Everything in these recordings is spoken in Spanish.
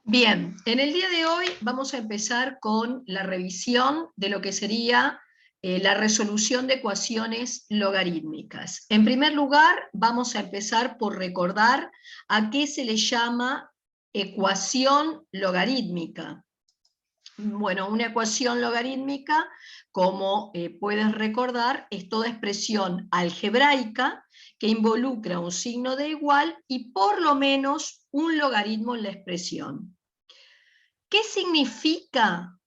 Bien, en el día de hoy vamos a empezar con la revisión de lo que sería la resolución de ecuaciones logarítmicas. En primer lugar, vamos a empezar por recordar a qué se le llama ecuación logarítmica. Bueno, una ecuación logarítmica, como puedes recordar, es toda expresión algebraica que involucra un signo de igual y por lo menos un logaritmo en la expresión. ¿Qué significa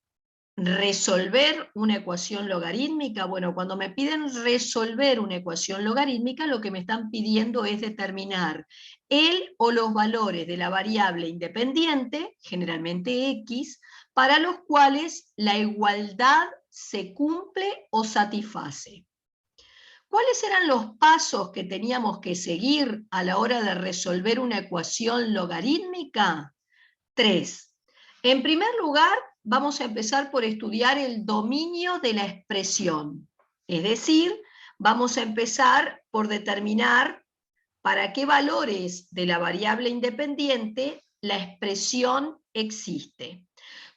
resolver una ecuación logarítmica? Bueno, cuando me piden resolver una ecuación logarítmica, lo que me están pidiendo es determinar el o los valores de la variable independiente, generalmente x, para los cuales la igualdad se cumple o satisface. ¿Cuáles eran los pasos que teníamos que seguir a la hora de resolver una ecuación logarítmica? 3. En primer lugar, vamos a empezar por estudiar el dominio de la expresión. Es decir, vamos a empezar por determinar para qué valores de la variable independiente la expresión existe.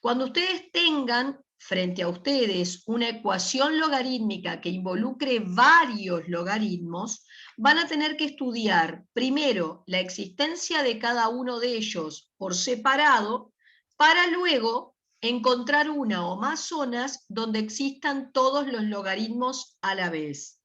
Cuando ustedes tengan frente a ustedes una ecuación logarítmica que involucre varios logaritmos, van a tener que estudiar primero la existencia de cada uno de ellos por separado, para luego encontrar una o más zonas donde existan todos los logaritmos a la vez.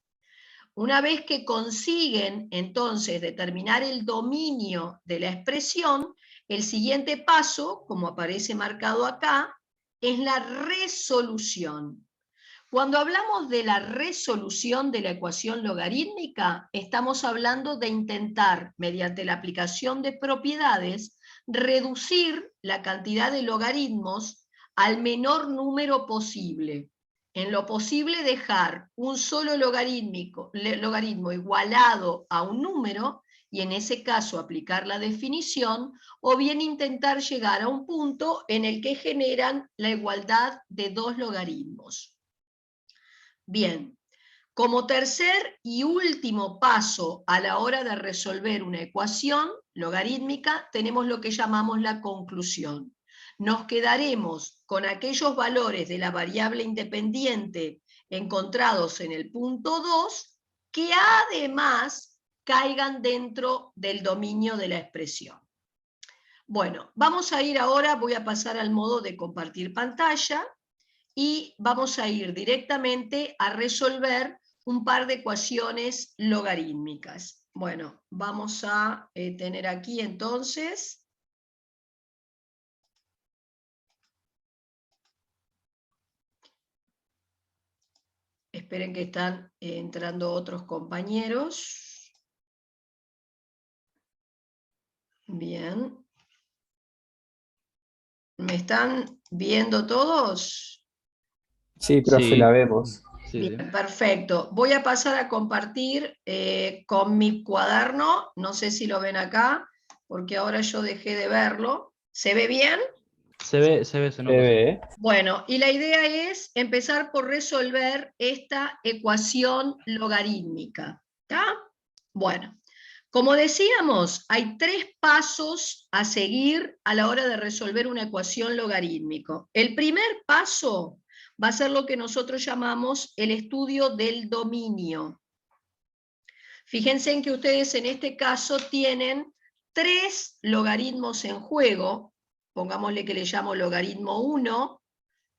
Una vez que consiguen entonces determinar el dominio de la expresión, el siguiente paso, como aparece marcado acá, es la resolución. Cuando hablamos de la resolución de la ecuación logarítmica, estamos hablando de intentar, mediante la aplicación de propiedades, reducir la cantidad de logaritmos al menor número posible. En lo posible dejar un solo logaritmo igualado a un número, y en ese caso aplicar la definición, o bien intentar llegar a un punto en el que generan la igualdad de dos logaritmos. Bien, como tercer y último paso a la hora de resolver una ecuación logarítmica, tenemos lo que llamamos la conclusión. Nos quedaremos con aquellos valores de la variable independiente encontrados en el punto 2, que además caigan dentro del dominio de la expresión. Bueno, vamos a ir ahora, voy a pasar al modo de compartir pantalla, y vamos a ir directamente a resolver un par de ecuaciones logarítmicas. Bueno, vamos a tener aquí entonces. Esperen que están entrando otros compañeros. Bien. ¿Me están viendo todos? Sí, profe, la vemos. Sí, sí. Bien, perfecto. Voy a pasar a compartir con mi cuaderno. No sé si lo ven acá, porque ahora yo dejé de verlo. ¿Se ve bien? Se ve, se Se nota. ve. Bueno, y la idea es empezar por resolver esta ecuación logarítmica. ¿Está? Bueno, como decíamos, hay 3 pasos a seguir a la hora de resolver una ecuación logarítmica. El primer paso va a ser lo que nosotros llamamos el estudio del dominio. Fíjense en que ustedes en este caso tienen 3 logaritmos en juego. Pongámosle que le llamo logaritmo 1,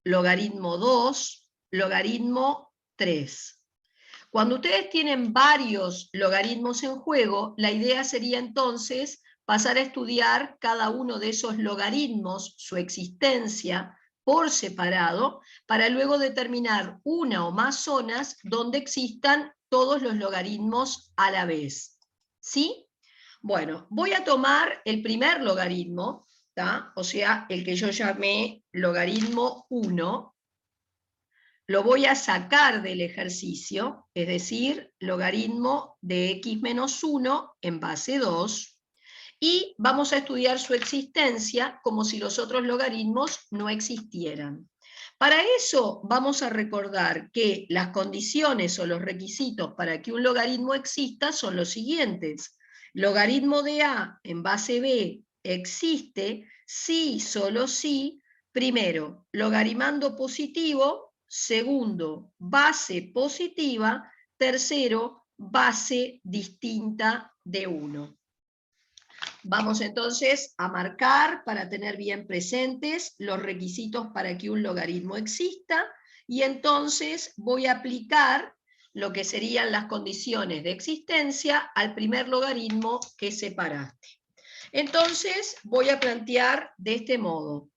logaritmo 2, logaritmo 3. Cuando ustedes tienen varios logaritmos en juego, la idea sería entonces pasar a estudiar cada uno de esos logaritmos, su existencia por separado, para luego determinar una o más zonas donde existan todos los logaritmos a la vez. ¿Sí? Bueno, voy a tomar el primer logaritmo, ¿tá? O sea, el que yo llamé logaritmo 1, lo voy a sacar del ejercicio, es decir, logaritmo de x menos 1 en base 2, y vamos a estudiar su existencia como si los otros logaritmos no existieran. Para eso vamos a recordar que las condiciones o los requisitos para que un logaritmo exista son los siguientes. Logaritmo de a en base b existe si y solo si, primero, logaritmando positivo, segundo, base positiva, tercero, base distinta de 1. Vamos entonces a marcar para tener bien presentes los requisitos para que un logaritmo exista, y entonces voy a aplicar lo que serían las condiciones de existencia al primer logaritmo que separaste. Entonces voy a plantear de este modo: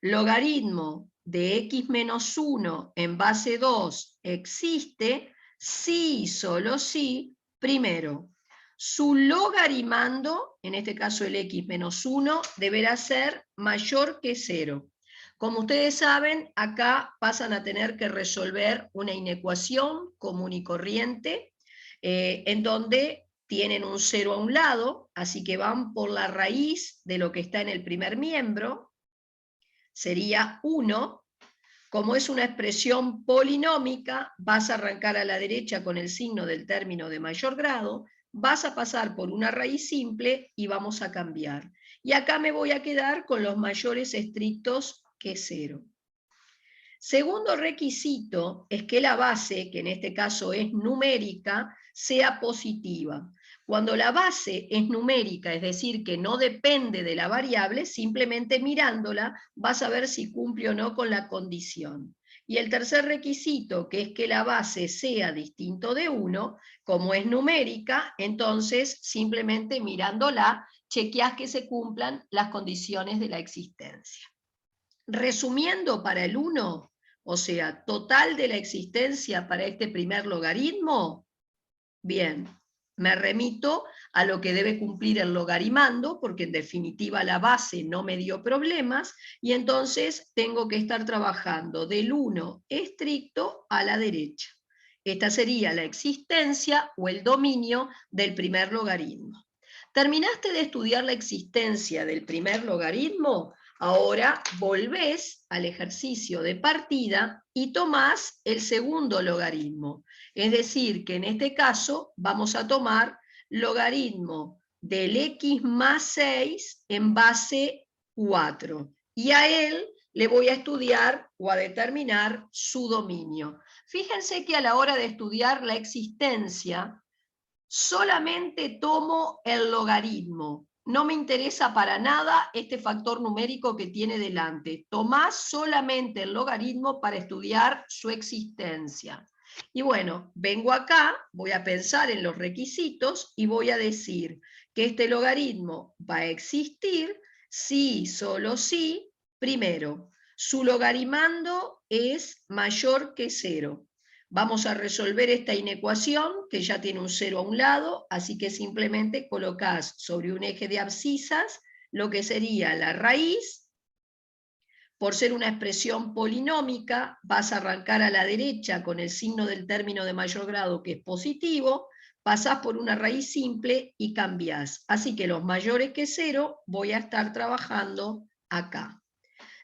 logaritmo de x menos 1 en base 2 existe si y solo si, primero, su logaritmando, en este caso el x menos 1, deberá ser mayor que 0. Como ustedes saben, acá pasan a tener que resolver una inecuación común y corriente, en donde tienen un 0 a un lado, así que van por la raíz de lo que está en el primer miembro, sería 1. Como es una expresión polinómica, vas a arrancar a la derecha con el signo del término de mayor grado, vas a pasar por una raíz simple y vamos a cambiar. Y acá me voy a quedar con los mayores estrictos que 0. Segundo requisito es que la base, que en este caso es numérica, sea positiva. Cuando la base es numérica, es decir, que no depende de la variable, simplemente mirándola vas a ver si cumple o no con la condición. Y el tercer requisito, que es que la base sea distinto de 1, como es numérica, entonces simplemente mirándola chequeás que se cumplan las condiciones de la existencia. Resumiendo para el 1, o sea, total de la existencia para este primer logaritmo, bien, me remito a lo que debe cumplir el logaritmando, porque en definitiva la base no me dio problemas, y entonces tengo que estar trabajando del 1 estricto a la derecha. Esta sería la existencia o el dominio del primer logaritmo. ¿Terminaste de estudiar la existencia del primer logaritmo? Ahora volvés al ejercicio de partida y tomás el segundo logaritmo. Es decir, que en este caso vamos a tomar logaritmo del x más 6 en base 4. Y a él le voy a estudiar o a determinar su dominio. Fíjense que a la hora de estudiar la existencia, solamente tomo el logaritmo. No me interesa para nada este factor numérico que tiene delante. Tomás solamente el logaritmo para estudiar su existencia. Y bueno, vengo acá, voy a pensar en los requisitos y voy a decir que este logaritmo va a existir si, solo si, primero, su logaritmando es mayor que 0. Vamos a resolver esta inecuación, que ya tiene un 0 a un lado, así que simplemente colocás sobre un eje de abscisas lo que sería la raíz. Por ser una expresión polinómica, vas a arrancar a la derecha con el signo del término de mayor grado, que es positivo, pasás por una raíz simple y cambiás. Así que los mayores que 0 voy a estar trabajando acá.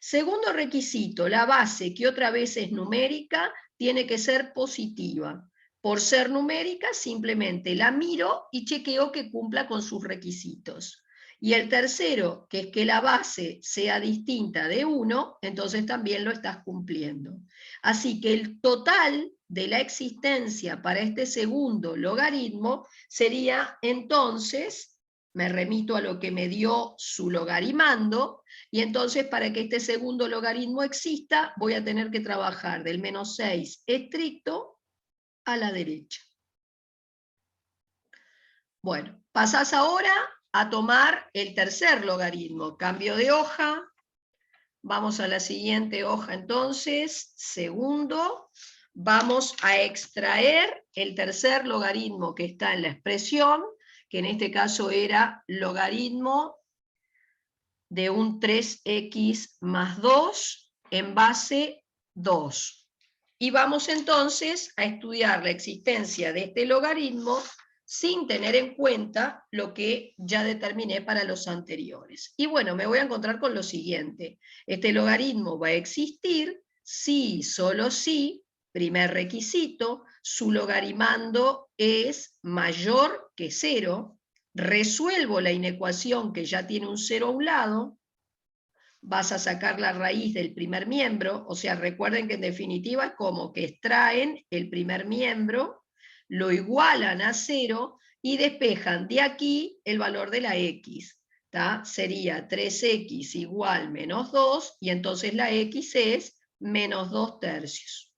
Segundo requisito, la base, que otra vez es numérica, tiene que ser positiva. Por ser numérica, simplemente la miro y chequeo que cumpla con sus requisitos. Y el tercero, que es que la base sea distinta de 1, entonces también lo estás cumpliendo. Así que el total de la existencia para este segundo logaritmo sería entonces, me remito a lo que me dio su logaritmando, y entonces para que este segundo logaritmo exista voy a tener que trabajar del menos 6 estricto a la derecha. Bueno, pasás ahora a tomar el tercer logaritmo. Cambio de hoja. Vamos a la siguiente hoja entonces. Segundo. Vamos a extraer el tercer logaritmo que está en la expresión, que en este caso era logaritmo de un 3x más 2 en base 2. Y vamos entonces a estudiar la existencia de este logaritmo sin tener en cuenta lo que ya determiné para los anteriores. Y bueno, me voy a encontrar con lo siguiente. Este logaritmo va a existir si, solo si, primer requisito, su logaritmando es mayor que 0. resuelvo la inecuación que ya tiene un 0 a un lado, vas a sacar la raíz del primer miembro, o sea, recuerden que en definitiva es como que extraen el primer miembro, lo igualan a 0 y despejan de aquí el valor de la x. ¿Tá? Sería 3x igual menos 2, y entonces la x es menos 2 tercios.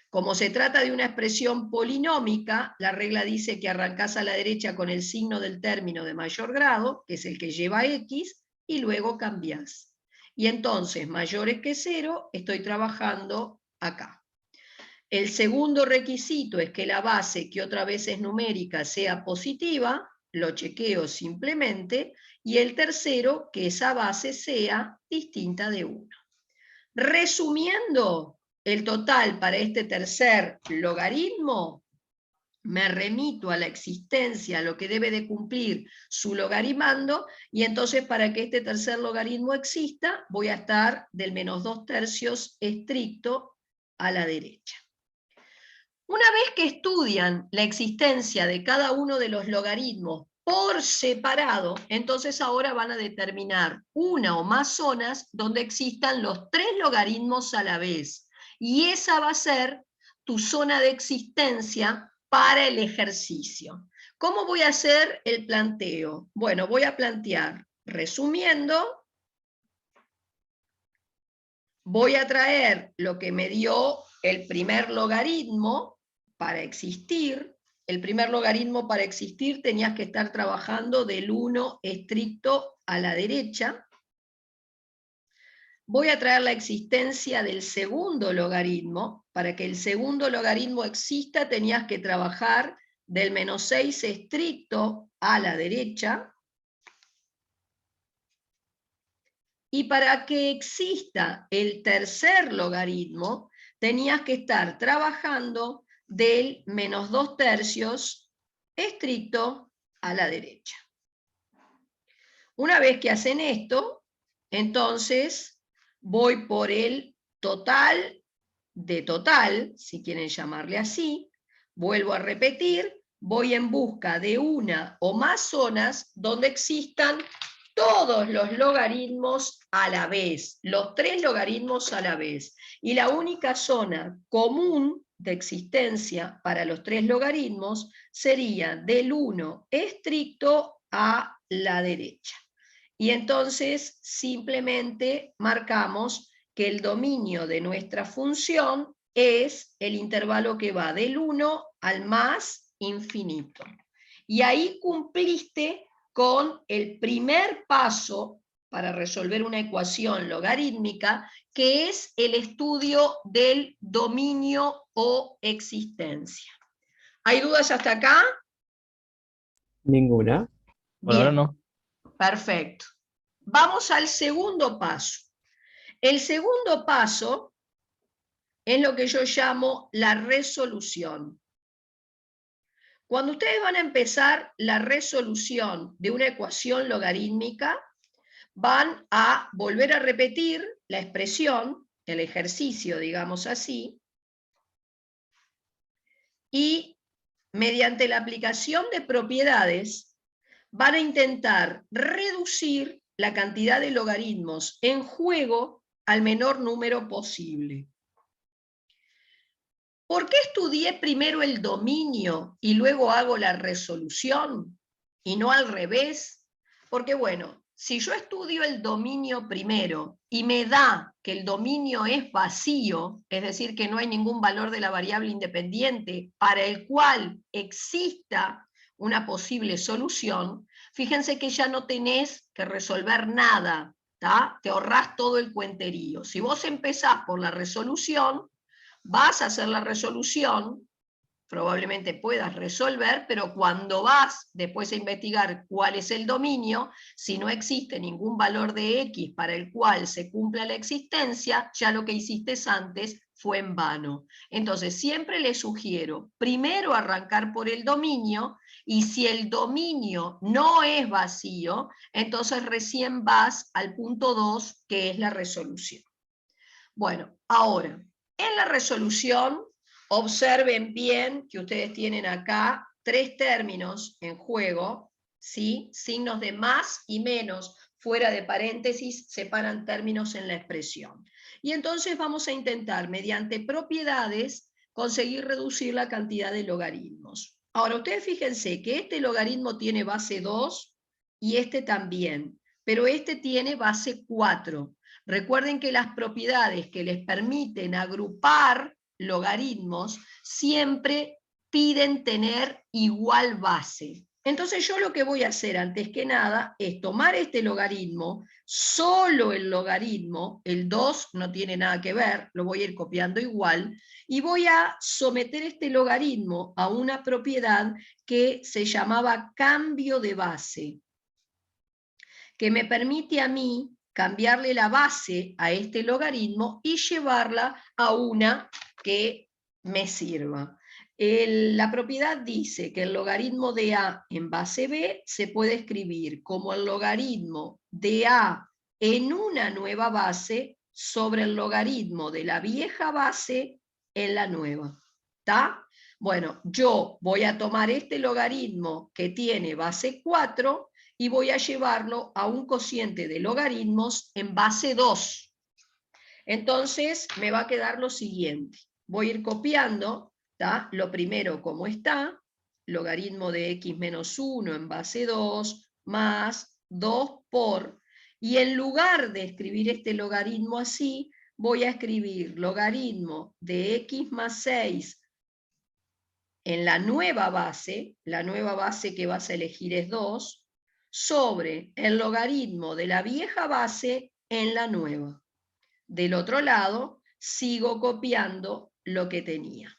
Como se trata de una expresión polinómica, la regla dice que arrancás a la derecha con el signo del término de mayor grado, que es el que lleva x, y luego cambiás. Y entonces, mayores que 0, estoy trabajando acá. El segundo requisito es que la base, que otra vez es numérica, sea positiva, lo chequeo simplemente, y el tercero, que esa base sea distinta de 1. Resumiendo, el total para este tercer logaritmo, me remito a la existencia, a lo que debe de cumplir su logaritmando, y entonces para que este tercer logaritmo exista, voy a estar del menos 2 tercios estricto a la derecha. Una vez que estudian la existencia de cada uno de los logaritmos por separado, entonces ahora van a determinar una o más zonas donde existan los 3 logaritmos a la vez. Y esa va a ser tu zona de existencia para el ejercicio. ¿Cómo voy a hacer el planteo? Bueno, voy a plantear, resumiendo, voy a traer lo que me dio el primer logaritmo para existir. El primer logaritmo para existir tenías que estar trabajando del 1 estricto a la derecha. Voy a traer la existencia del segundo logaritmo. Para que el segundo logaritmo exista tenías que trabajar del menos 6 estricto a la derecha. Y para que exista el tercer logaritmo, tenías que estar trabajando del menos 2 tercios estricto a la derecha. Una vez que hacen esto, entonces voy por el total de total, si quieren llamarle así, vuelvo a repetir, voy en busca de una o más zonas donde existan todos los logaritmos a la vez, los 3 logaritmos a la vez. Y la única zona común de existencia para los 3 logaritmos sería del 1 estricto a la derecha. Y entonces simplemente marcamos que el dominio de nuestra función es el intervalo que va del 1 al más infinito. Y ahí cumpliste con el primer paso para resolver una ecuación logarítmica, que es el estudio del dominio o existencia. ¿Hay dudas hasta acá? Ninguna. Por ahora Bien, no. perfecto. Vamos al segundo paso. El segundo paso es lo que yo llamo la resolución. Cuando ustedes van a empezar la resolución de una ecuación logarítmica, van a volver a repetir la expresión, el ejercicio, digamos así, y mediante la aplicación de propiedades van a intentar reducir la cantidad de logaritmos en juego al menor número posible. ¿Por qué estudié primero el dominio y luego hago la resolución y no al revés? Porque bueno, si yo estudio el dominio primero y me da que el dominio es vacío, es decir, que no hay ningún valor de la variable independiente para el cual exista una posible solución, fíjense que ya no tenés que resolver nada, ¿tá? Te ahorrás todo el cuenterío. Si vos empezás por la resolución, vas a hacer la resolución, probablemente puedas resolver, pero cuando vas después a investigar cuál es el dominio, si no existe ningún valor de x para el cual se cumpla la existencia, ya lo que hiciste antes fue en vano. Entonces siempre les sugiero primero arrancar por el dominio, y si el dominio no es vacío, entonces recién vas al punto 2, que es la resolución. Bueno, ahora, en la resolución, observen bien que ustedes tienen acá 3 términos en juego, ¿sí? Signos de más y menos fuera de paréntesis separan términos en la expresión. Y entonces vamos a intentar, mediante propiedades, conseguir reducir la cantidad de logaritmos. Ahora, ustedes fíjense que este logaritmo tiene base 2 y este también, pero este tiene base 4. Recuerden que las propiedades que les permiten agrupar logaritmos siempre piden tener igual base. Entonces yo lo que voy a hacer antes que nada es tomar este logaritmo, solo el logaritmo, el 2 no tiene nada que ver, lo voy a ir copiando igual, y voy a someter este logaritmo a una propiedad que se llamaba cambio de base, que me permite a mí cambiarle la base a este logaritmo y llevarla a una que me sirva. La propiedad dice que el logaritmo de A en base B se puede escribir como el logaritmo de A en una nueva base sobre el logaritmo de la vieja base en la nueva. ¿Está? Bueno, yo voy a tomar este logaritmo que tiene base 4 y voy a llevarlo a un cociente de logaritmos en base 2. Entonces me va a quedar lo siguiente. Voy a ir copiando, ¿tá? Lo primero como está, logaritmo de x menos 1 en base 2, más 2 por, y en lugar de escribir este logaritmo así, voy a escribir logaritmo de x más 6 en la nueva base que vas a elegir es 2, sobre el logaritmo de la vieja base en la nueva. Del otro lado, sigo copiando lo que tenía.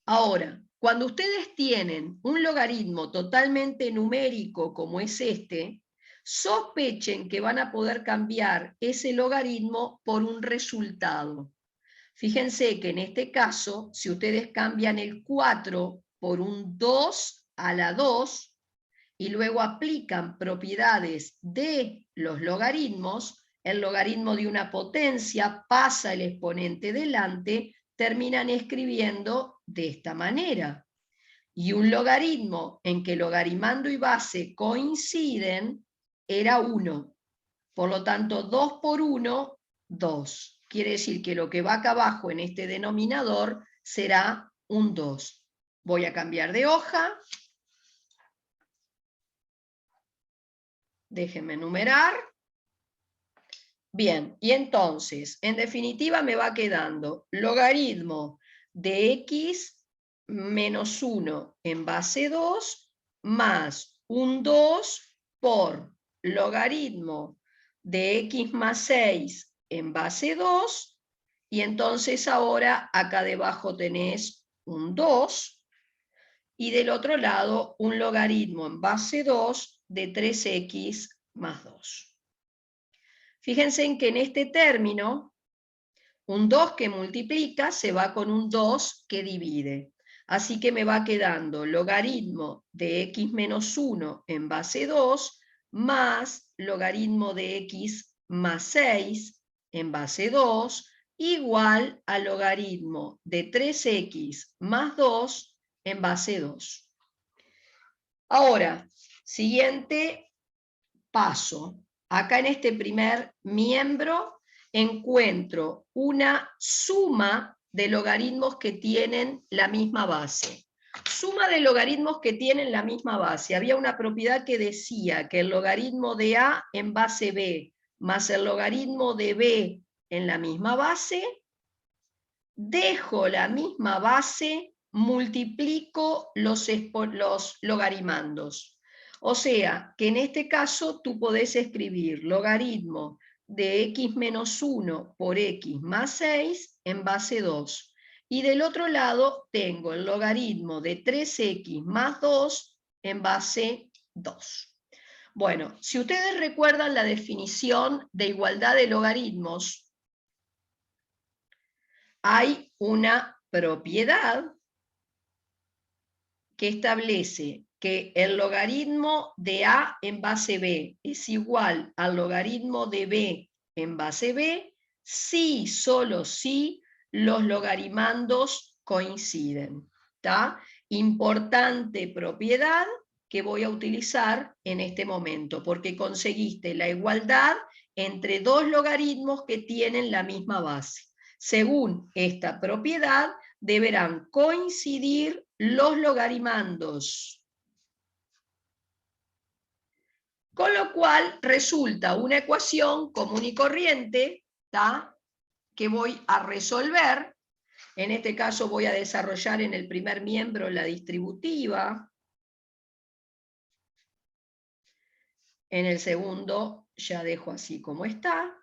Ahora, cuando ustedes tienen un logaritmo totalmente numérico como es este, sospechen que van a poder cambiar ese logaritmo por un resultado. Fíjense que en este caso, si ustedes cambian el 4 por un 2 a la 2 y luego aplican propiedades de los logaritmos, el logaritmo de una potencia pasa el exponente delante, terminan escribiendo de esta manera. Y un logaritmo en que logaritmando y base coinciden era 1. Por lo tanto, 2 por 1, 2. Quiere decir que lo que va acá abajo en este denominador será un 2. Voy a cambiar de hoja. Déjenme numerar. Bien, y entonces, en definitiva me va quedando logaritmo de x menos 1 en base 2 más un 2 por logaritmo de x más 6 en base 2, y entonces ahora acá debajo tenés un 2, y del otro lado un logaritmo en base 2 de 3x más 2. Fíjense en que en este término, un 2 que multiplica se va con un 2 que divide. Así que me va quedando logaritmo de x menos 1 en base 2 más logaritmo de x más 6 en base 2 igual a logaritmo de 3x más 2 en base 2. Ahora, siguiente paso. Acá en este primer miembro encuentro una suma de logaritmos que tienen la misma base. Suma de logaritmos que tienen la misma base. Había una propiedad que decía que el logaritmo de A en base B más el logaritmo de B en la misma base, dejo la misma base, multiplico los logarimandos. O sea, que en este caso tú podés escribir logaritmo de x menos 1 por x más 6 en base 2. Y del otro lado tengo el logaritmo de 3x más 2 en base 2. Bueno, si ustedes recuerdan la definición de igualdad de logaritmos, hay una propiedad que establece que el logaritmo de A en base B es igual al logaritmo de B en base B si, solo si, los logarimandos coinciden. ¿Tá? Importante propiedad que voy a utilizar en este momento, porque conseguiste la igualdad entre dos logaritmos que tienen la misma base. Según esta propiedad, deberán coincidir los logarimandos. Con lo cual resulta una ecuación común y corriente, ¿tá?, que voy a resolver. En este caso voy a desarrollar en el primer miembro la distributiva. En el segundo ya dejo así como está.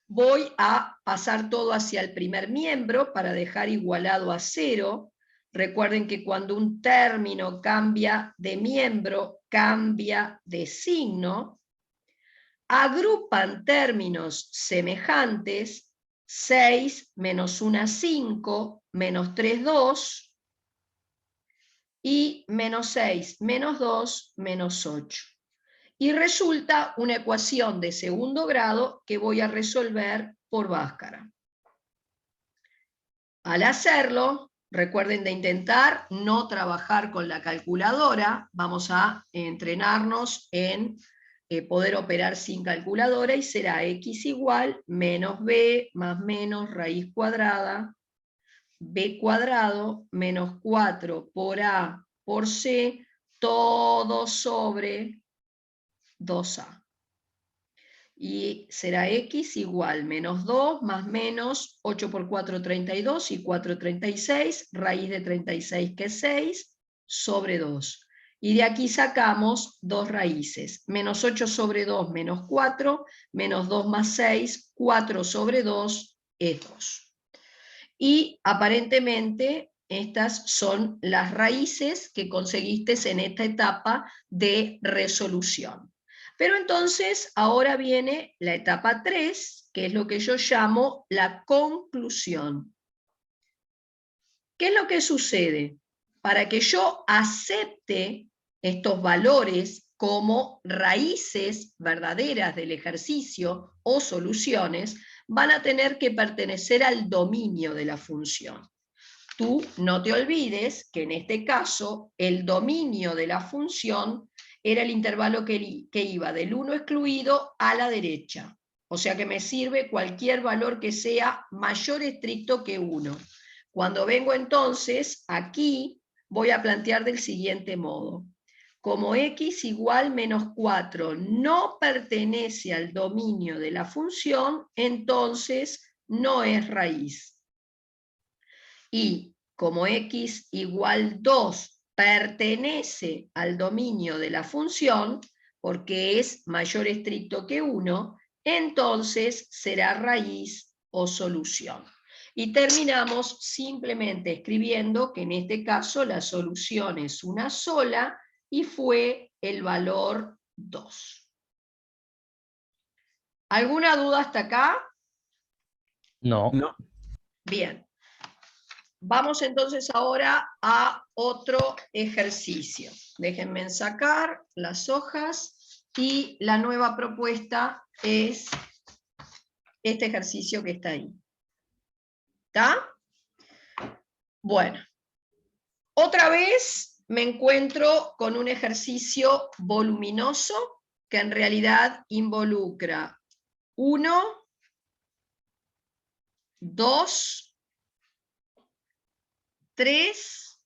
Voy a pasar todo hacia el primer miembro para dejar igualado a 0. Recuerden que cuando un término cambia de miembro, cambia de signo. Agrupan términos semejantes, 6 menos 1, 5, menos 3, 2, y menos 6, menos 2, menos 8. Y resulta una ecuación de segundo grado que voy a resolver por Bhaskara. Al hacerlo, recuerden de intentar no trabajar con la calculadora, vamos a entrenarnos en poder operar sin calculadora, y será x igual menos b más menos raíz cuadrada, b cuadrado menos 4 por a por c, todo sobre 2a. Y será x igual menos 2 más menos 8 por 4, 32, y 4, 36, raíz de 36 que es 6, sobre 2. Y de aquí sacamos dos raíces, menos 8 sobre 2, menos 4, menos 2 más 6, 4 sobre 2 es 2. Y aparentemente estas son las raíces que conseguiste en esta etapa de resolución. Pero entonces ahora viene la etapa 3, que es lo que yo llamo la conclusión. ¿Qué es lo que sucede? Para que yo acepte estos valores como raíces verdaderas del ejercicio o soluciones, van a tener que pertenecer al dominio de la función. Tú no te olvides que en este caso el dominio de la función era el intervalo que iba del 1 excluido a la derecha. O sea que me sirve cualquier valor que sea mayor estricto que 1. Cuando vengo entonces aquí, voy a plantear del siguiente modo. Como x igual menos 4 no pertenece al dominio de la función, entonces no es raíz. Y como x igual 2 pertenece al dominio de la función, porque es mayor estricto que 1, entonces será raíz o solución. Y terminamos simplemente escribiendo que en este caso la solución es una sola y fue el valor 2. ¿Alguna duda hasta acá? No. No. Bien. Vamos entonces ahora a otro ejercicio. Déjenme sacar las hojas y la nueva propuesta es este ejercicio que está ahí. ¿Está? Bueno. Otra vez me encuentro con un ejercicio voluminoso que en realidad involucra 1, 2, 3,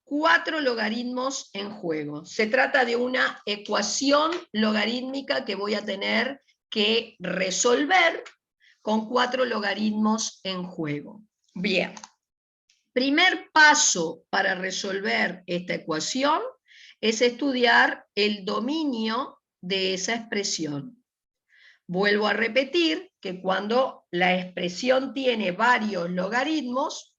4 logaritmos en juego. Se trata de una ecuación logarítmica que voy a tener que resolver con 4 logaritmos en juego. Bien. Primer paso para resolver esta ecuación es estudiar el dominio de esa expresión. Vuelvo a repetir que cuando la expresión tiene varios logaritmos,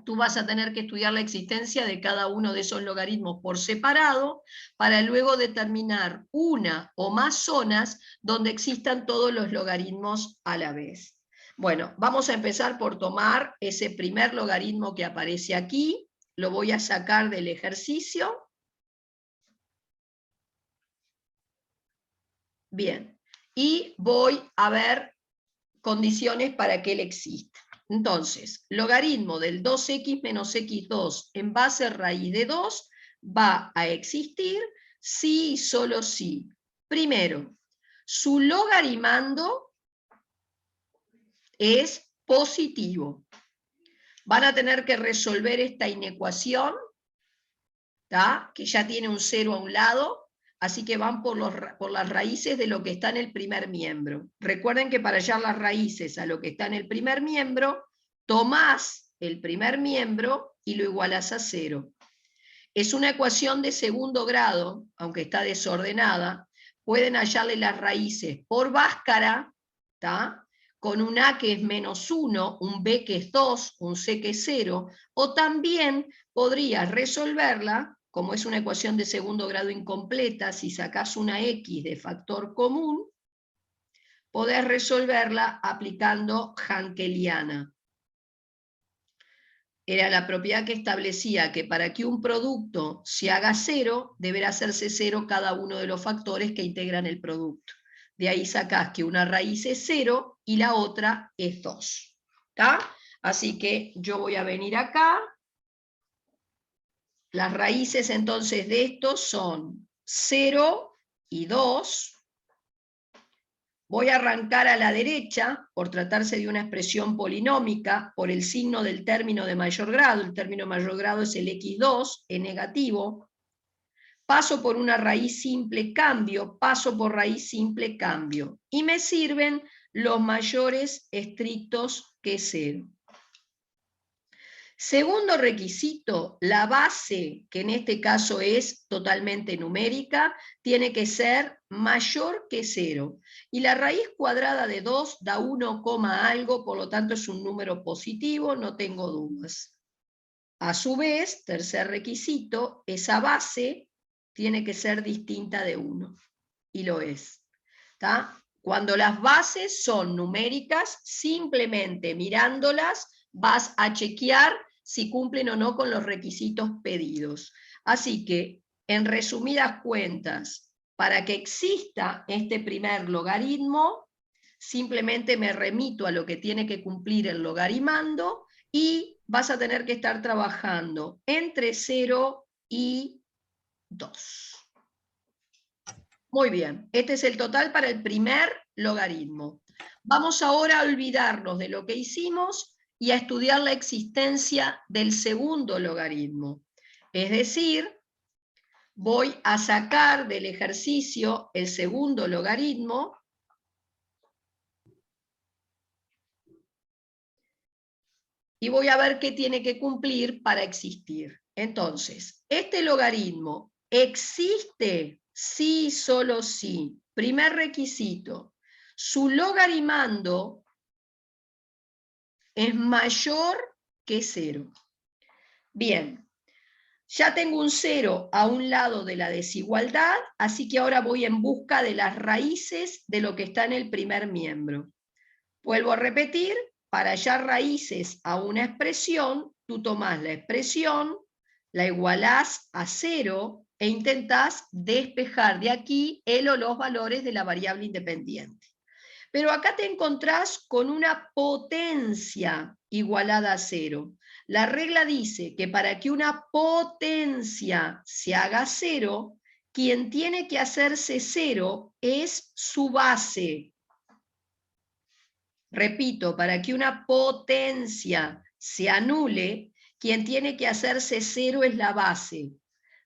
tú vas a tener que estudiar la existencia de cada uno de esos logaritmos por separado, para luego determinar una o más zonas donde existan todos los logaritmos a la vez. Bueno, vamos a empezar por tomar ese primer logaritmo que aparece aquí, lo voy a sacar del ejercicio. Bien, y voy a ver condiciones para que él exista. Entonces, logaritmo del 2x menos x2 en base raíz de 2 va a existir si y solo si. Primero, su logarimando es positivo. Van a tener que resolver esta inecuación, ¿tá? Que ya tiene un 0 a un lado, así que van por las raíces de lo que está en el primer miembro. Recuerden que para hallar las raíces a lo que está en el primer miembro, tomás el primer miembro y lo igualás a 0. Es una ecuación de segundo grado, aunque está desordenada. Pueden hallarle las raíces por báscara, ¿tá? Con un A que es -1, un B que es 2, un C que es 0, o también podrías resolverla, como es una ecuación de segundo grado incompleta, si sacás una X de factor común, podés resolverla aplicando Hankeliana. Era la propiedad que establecía que para que un producto se haga 0, deberá hacerse 0 cada uno de los factores que integran el producto. De ahí sacás que una raíz es 0 y la otra es 2. ¿Tá? Así que yo voy a venir acá. Las raíces entonces de esto son 0 y 2. Voy a arrancar a la derecha, por tratarse de una expresión polinómica, por el signo del término de mayor grado. El término de mayor grado es el x2, es negativo. Paso por una raíz simple, cambio, paso por raíz simple, cambio. Y me sirven los mayores estrictos que 0. Segundo requisito, la base, que en este caso es totalmente numérica, tiene que ser mayor que 0. Y la raíz cuadrada de 2 da 1, algo, por lo tanto es un número positivo, no tengo dudas. A su vez, tercer requisito, esa base tiene que ser distinta de 1. Y lo es. ¿Tá? Cuando las bases son numéricas, simplemente mirándolas vas a chequear si cumplen o no con los requisitos pedidos. Así que, en resumidas cuentas, para que exista este primer logaritmo, simplemente me remito a lo que tiene que cumplir el logarimando y vas a tener que estar trabajando entre 0 y 2. Muy bien, este es el total para el primer logaritmo. Vamos ahora a olvidarnos de lo que hicimos y a estudiar la existencia del segundo logaritmo. Es decir, voy a sacar del ejercicio el segundo logaritmo y voy a ver qué tiene que cumplir para existir. Entonces, este logaritmo existe sí, solo sí. Primer requisito, su logarimando es mayor que 0. Bien, ya tengo un 0 a un lado de la desigualdad, así que ahora voy en busca de las raíces de lo que está en el primer miembro. Vuelvo a repetir, para hallar raíces a una expresión, tú tomás la expresión, la igualás a 0 e intentás despejar de aquí el o los valores de la variable independiente. Pero acá te encontrás con una potencia igualada a 0. La regla dice que para que una potencia se haga 0, quien tiene que hacerse 0 es su base. Repito, para que una potencia se anule, quien tiene que hacerse 0 es la base.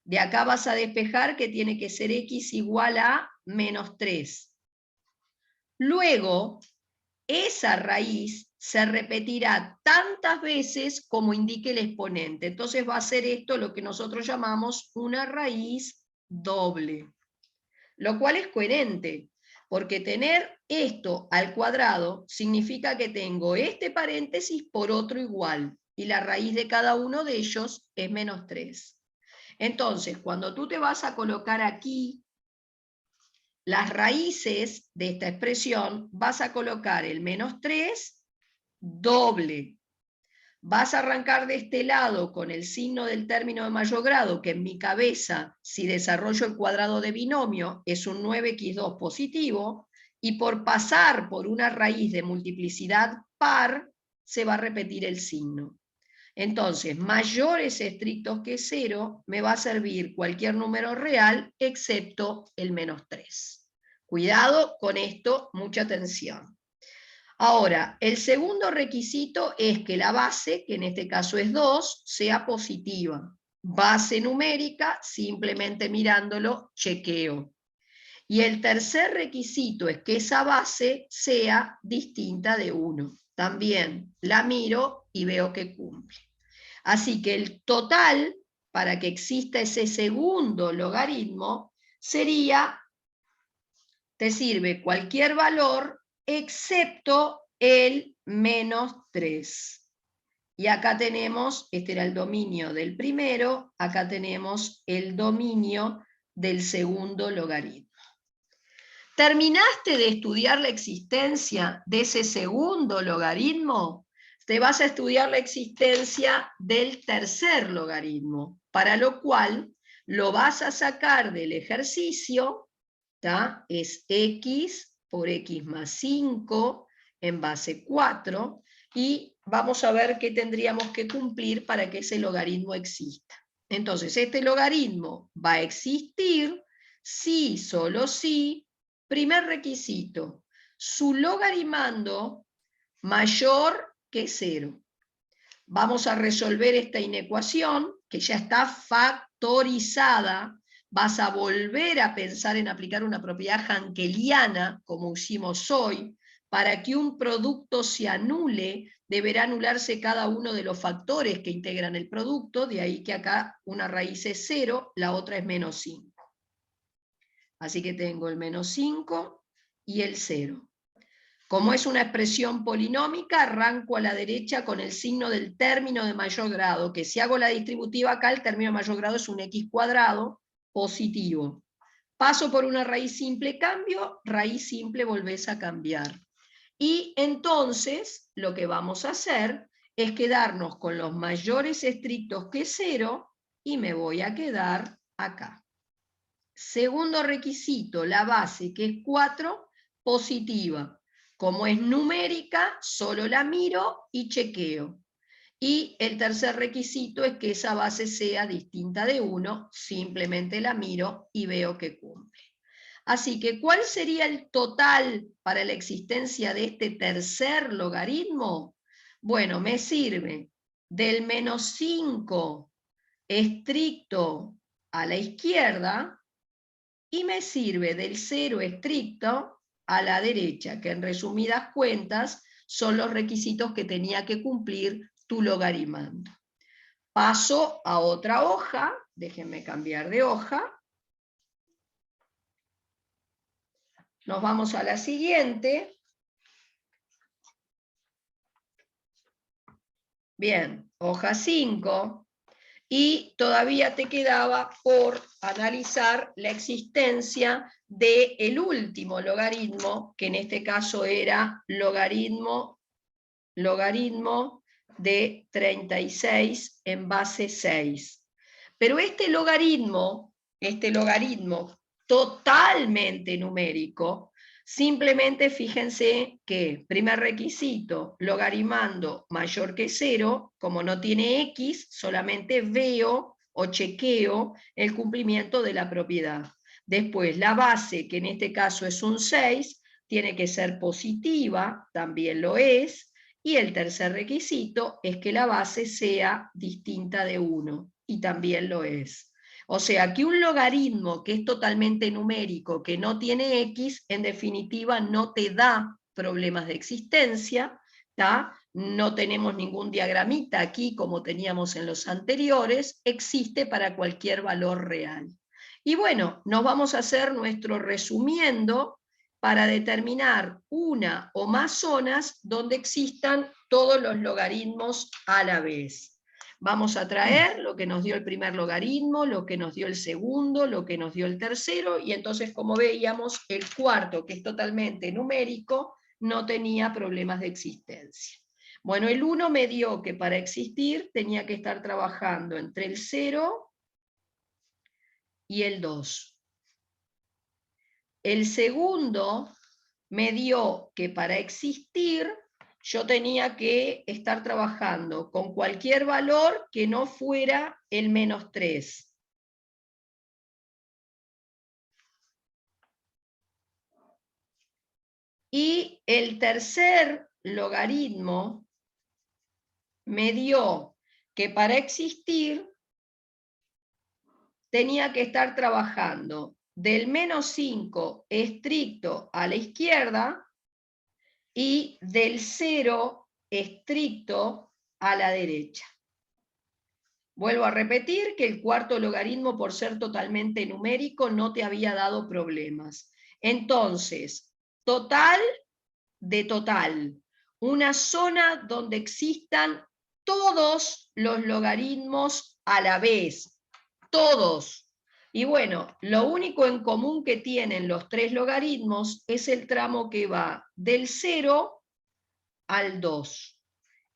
De acá vas a despejar que tiene que ser x igual a -3. Luego, esa raíz se repetirá tantas veces como indique el exponente. Entonces va a ser esto lo que nosotros llamamos una raíz doble. Lo cual es coherente, porque tener esto al cuadrado significa que tengo este paréntesis por otro igual, y la raíz de cada uno de ellos es -3. Entonces, cuando tú te vas a colocar aquí las raíces de esta expresión, vas a colocar el -3 doble. Vas a arrancar de este lado con el signo del término de mayor grado, que en mi cabeza, si desarrollo el cuadrado de binomio, es un 9x2 positivo, y por pasar por una raíz de multiplicidad par, se va a repetir el signo. Entonces, mayores estrictos que 0 me va a servir cualquier número real excepto el -3. Cuidado con esto, mucha atención. Ahora, el segundo requisito es que la base, que en este caso es 2, sea positiva. Base numérica, simplemente mirándolo, chequeo. Y el tercer requisito es que esa base sea distinta de 1. También la miro y veo que cumple. Así que el total, para que exista ese segundo logaritmo, sería, te sirve cualquier valor excepto el -3. Y acá tenemos, este era el dominio del primero, acá tenemos el dominio del segundo logaritmo. ¿Terminaste de estudiar la existencia de ese segundo logaritmo? Te vas a estudiar la existencia del tercer logaritmo, para lo cual lo vas a sacar del ejercicio, ¿tá? Es x por x más 5 en base 4, y vamos a ver qué tendríamos que cumplir para que ese logaritmo exista. Entonces, este logaritmo va a existir si, solo si, primer requisito, su logaritmando mayor que 0. Vamos a resolver esta inecuación, que ya está factorizada. Vas a volver a pensar en aplicar una propiedad jankeliana, como hicimos hoy. Para que un producto se anule, deberá anularse cada uno de los factores que integran el producto, de ahí que acá una raíz es 0, la otra es -5. Así que tengo el -5 y el 0. Como es una expresión polinómica, arranco a la derecha con el signo del término de mayor grado, que si hago la distributiva acá, el término de mayor grado es un x cuadrado positivo. Paso por una raíz simple, cambio, raíz simple volvés a cambiar. Y entonces lo que vamos a hacer es quedarnos con los mayores estrictos que 0 y me voy a quedar acá. Segundo requisito, la base, que es 4, positiva. Como es numérica, solo la miro y chequeo. Y el tercer requisito es que esa base sea distinta de 1, simplemente la miro y veo que cumple. Así que, ¿cuál sería el total para la existencia de este tercer logaritmo? Bueno, me sirve del -5 estricto a la izquierda, y me sirve del 0 estricto a la derecha, que en resumidas cuentas son los requisitos que tenía que cumplir tu logaritmando. Paso a otra hoja, déjenme cambiar de hoja. Nos vamos a la siguiente. Bien, hoja 5. Y todavía te quedaba por analizar la existencia del último logaritmo, que en este caso era logaritmo de 36 en base 6. Pero este logaritmo totalmente numérico, simplemente fíjense que, primer requisito, logaritmando mayor que 0, como no tiene x, solamente veo o chequeo el cumplimiento de la propiedad. Después, la base, que en este caso es un 6, tiene que ser positiva, también lo es, y el tercer requisito es que la base sea distinta de 1, y también lo es. O sea que un logaritmo que es totalmente numérico, que no tiene x, en definitiva no te da problemas de existencia, ¿tá? No tenemos ningún diagramita aquí como teníamos en los anteriores, existe para cualquier valor real. Y bueno, nos vamos a hacer nuestro resumiendo para determinar una o más zonas donde existan todos los logaritmos a la vez. Vamos a traer lo que nos dio el primer logaritmo, lo que nos dio el segundo, lo que nos dio el tercero, y entonces, como veíamos, el cuarto, que es totalmente numérico, no tenía problemas de existencia. Bueno, el 1 me dio que para existir tenía que estar trabajando entre el 0 y el 2. El segundo me dio que para existir yo tenía que estar trabajando con cualquier valor que no fuera el -3. Y el tercer logaritmo me dio que para existir tenía que estar trabajando del -5 estricto a la izquierda y del 0 estricto a la derecha. Vuelvo a repetir que el cuarto logaritmo, por ser totalmente numérico, no te había dado problemas. Entonces, total de total, una zona donde existan todos los logaritmos a la vez, todos. Y bueno, lo único en común que tienen los tres logaritmos es el tramo que va del 0 al 2.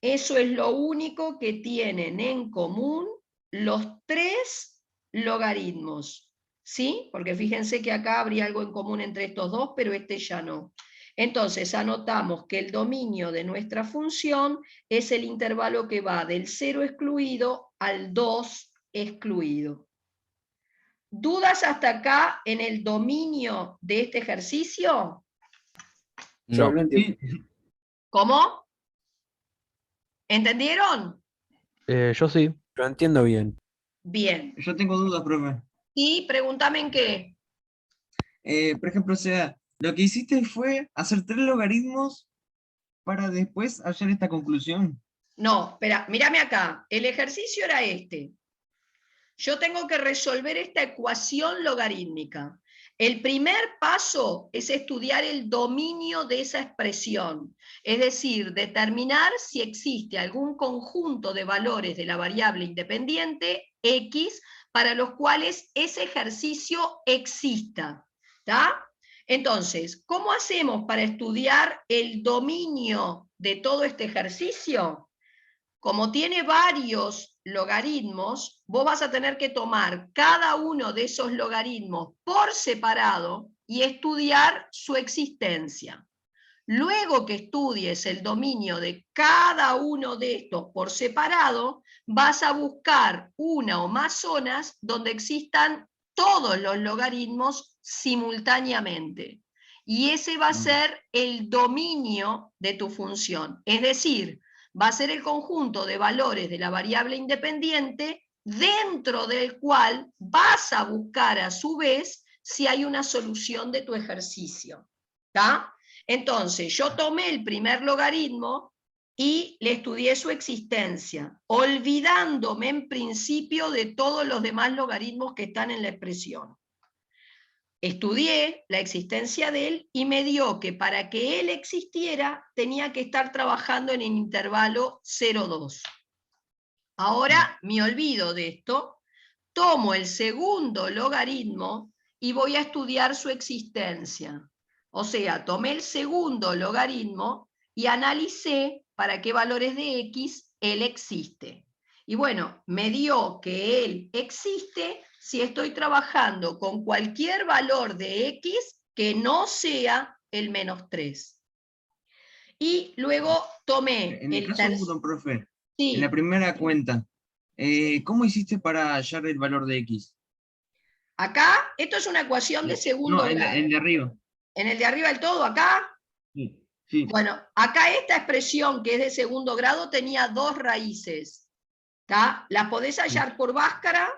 Eso es lo único que tienen en común los tres logaritmos. ¿Sí? Porque fíjense que acá habría algo en común entre estos dos, pero este ya no. Entonces anotamos que el dominio de nuestra función es el intervalo que va del 0 excluido al 2 excluido. ¿Dudas hasta acá en el dominio de este ejercicio? Yo No. lo entiendo. ¿Cómo? ¿Entendieron? Yo sí. Lo entiendo bien. Bien. Yo tengo dudas, profe. Y pregúntame en qué. Por ejemplo, o sea, lo que hiciste fue hacer 3 logaritmos para después hallar esta conclusión. No, espera, mírame acá. El ejercicio era este. Yo tengo que resolver esta ecuación logarítmica. El primer paso es estudiar el dominio de esa expresión, es decir, determinar si existe algún conjunto de valores de la variable independiente X para los cuales ese ejercicio exista. ¿Está? Entonces, ¿cómo hacemos para estudiar el dominio de todo este ejercicio? Como tiene varios logaritmos, vos vas a tener que tomar cada uno de esos logaritmos por separado y estudiar su existencia. Luego que estudies el dominio de cada uno de estos por separado, vas a buscar una o más zonas donde existan todos los logaritmos simultáneamente. Y ese va a ser el dominio de tu función. Es decir, va a ser el conjunto de valores de la variable independiente dentro del cual vas a buscar a su vez si hay una solución de tu ejercicio. ¿Está? Entonces, yo tomé el primer logaritmo y le estudié su existencia, olvidándome en principio de todos los demás logaritmos que están en la expresión. Estudié la existencia de él y me dio que para que él existiera tenía que estar trabajando en el intervalo 0,2. Ahora me olvido de esto, tomo el segundo logaritmo y voy a estudiar su existencia. O sea, tomé el segundo logaritmo y analicé para qué valores de X él existe. Y bueno, me dio que él existe si estoy trabajando con cualquier valor de X que no sea el -3. Y luego tomé En el caso 1, profe, Sí. en la primera cuenta, ¿cómo hiciste para hallar el valor de X? Acá, esto es una ecuación de segundo No, grado. en de arriba. ¿En el de arriba del todo, acá? Sí, sí. Bueno, acá esta expresión que es de segundo grado tenía dos raíces. ¿Tá? Las podés hallar por báscara,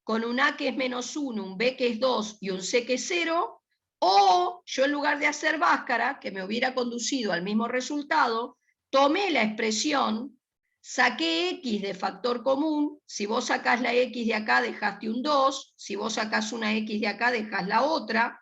con un A que es -1, un B que es 2 y un C que es 0, o yo en lugar de hacer báscara, que me hubiera conducido al mismo resultado, tomé la expresión, saqué X de factor común, si vos sacás la X de acá dejaste un 2, si vos sacás una X de acá dejás la otra,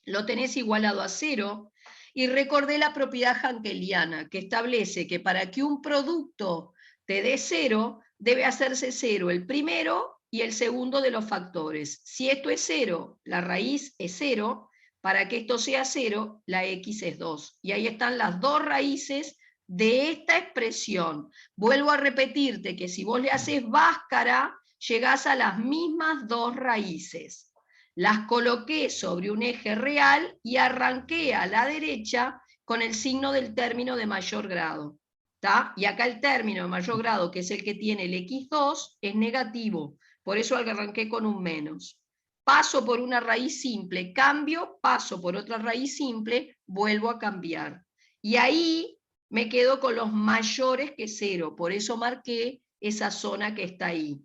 lo tenés igualado a 0, y recordé la propiedad jankeliana, que establece que para que un producto te dé 0, debe hacerse 0 el primero y el segundo de los factores. Si esto es 0, la raíz es 0, para que esto sea 0, la X es 2. Y ahí están las dos raíces de esta expresión. Vuelvo a repetirte que si vos le haces báscara, llegás a las mismas dos raíces. Las coloqué sobre un eje real y arranqué a la derecha con el signo del término de mayor grado. ¿Tá? Y acá el término de mayor grado, que es el que tiene el x2, es negativo. Por eso arranqué con un menos. Paso por una raíz simple, cambio, paso por otra raíz simple, vuelvo a cambiar. Y ahí me quedo con los mayores que 0. Por eso marqué esa zona que está ahí.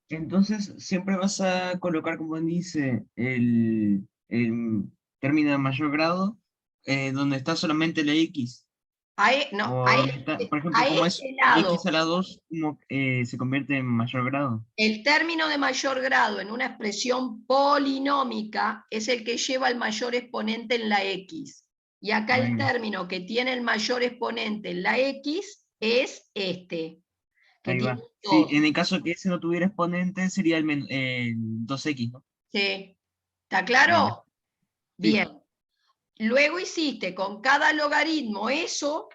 Entonces, siempre vas a colocar, como dice, el término de mayor grado, donde está solamente la X. No, O donde está, por ejemplo, a como es este lado, X a la 2, como, se convierte en mayor grado. el término de mayor grado en una expresión polinómica es el que lleva el mayor exponente en la X. Y acá el Ahí va. término que tiene el mayor exponente en la X es este, que Ahí tiene va. Sí, 2. en el caso que ese no tuviera exponente, sería el 2X, ¿no? ¿Sí? ¿Está Ahí claro? va. Sí. Bien. Luego hiciste con cada logaritmo eso,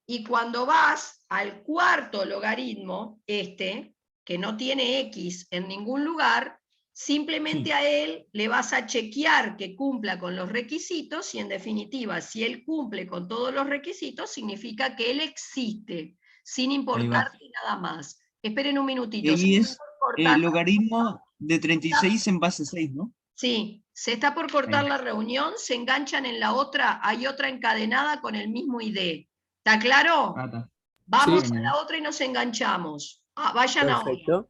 y cuando vas al cuarto logaritmo, que no tiene X en ningún lugar, simplemente Sí. a él le vas a chequear que cumpla con los requisitos, y en definitiva, si él cumple con todos los requisitos, significa que él existe, sin Ahí va. importarte nada más. Esperen un Y minutito. ahí es el logaritmo de 36 en base 6, ¿no? Sí, se está por cortar Ahí. la reunión, se enganchan en la otra, hay otra encadenada con el mismo ID. ¿Está claro? Está. Vamos Sí, a Genial. la otra y nos enganchamos. Vayan ahora. perfecto.